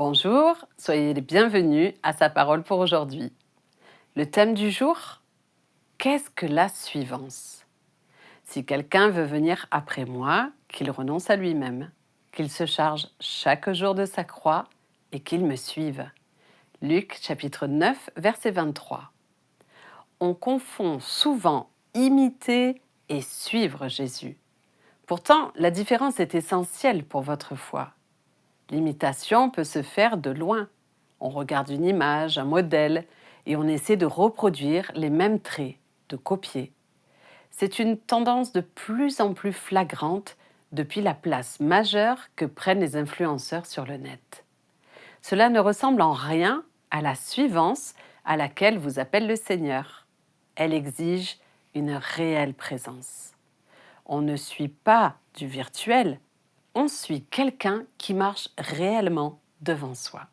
Bonjour, soyez les bienvenus à Sa parole pour aujourd'hui. Le thème du jour, qu'est-ce que la suivance? Si quelqu'un veut venir après moi, qu'il renonce à lui-même, qu'il se charge chaque jour de sa croix et qu'il me suive. Luc chapitre 9, verset 23. On confond souvent imiter et suivre Jésus. Pourtant, la différence est essentielle pour votre foi. L'imitation peut se faire de loin. On regarde une image, un modèle, et on essaie de reproduire les mêmes traits, de copier. C'est une tendance de plus en plus flagrante depuis la place majeure que prennent les influenceurs sur le net. Cela ne ressemble en rien à la suivance à laquelle vous appelle le Seigneur. Elle exige une réelle présence. On ne suit pas du virtuel, on suit quelqu'un qui marche réellement devant soi.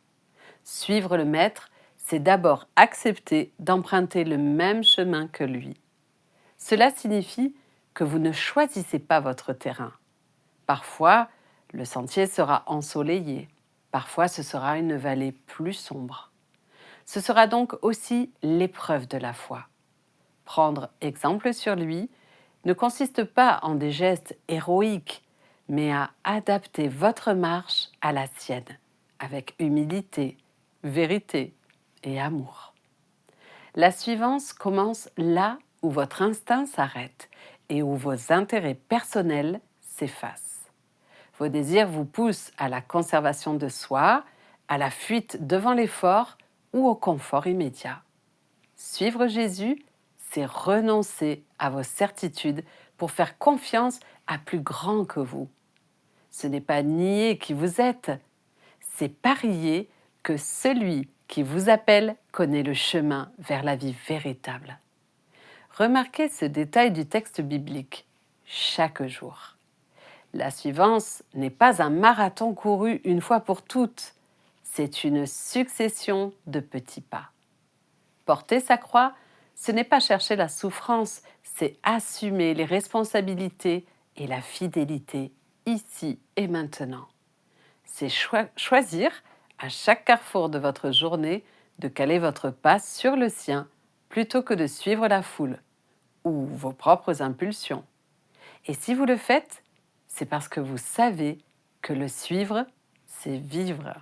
Suivre le Maître, c'est d'abord accepter d'emprunter le même chemin que lui. Cela signifie que vous ne choisissez pas votre terrain. Parfois, le sentier sera ensoleillé, parfois ce sera une vallée plus sombre. Ce sera donc aussi l'épreuve de la foi. Prendre exemple sur lui ne consiste pas en des gestes héroïques, mais à adapter votre marche à la sienne, avec humilité, vérité et amour. La suivance commence là où votre instinct s'arrête et où vos intérêts personnels s'effacent. Vos désirs vous poussent à la conservation de soi, à la fuite devant l'effort ou au confort immédiat. Suivre Jésus, c'est renoncer à vos certitudes pour faire confiance à plus grand que vous. Ce n'est pas nier qui vous êtes, c'est parier que celui qui vous appelle connaît le chemin vers la vie véritable. Remarquez ce détail du texte biblique, chaque jour. La suivance n'est pas un marathon couru une fois pour toutes, c'est une succession de petits pas. Porter sa croix, ce n'est pas chercher la souffrance, c'est assumer les responsabilités et la fidélité ici et maintenant. C'est choisir à chaque carrefour de votre journée de caler votre pas sur le sien plutôt que de suivre la foule ou vos propres impulsions. Et si vous le faites, c'est parce que vous savez que le suivre, c'est vivre.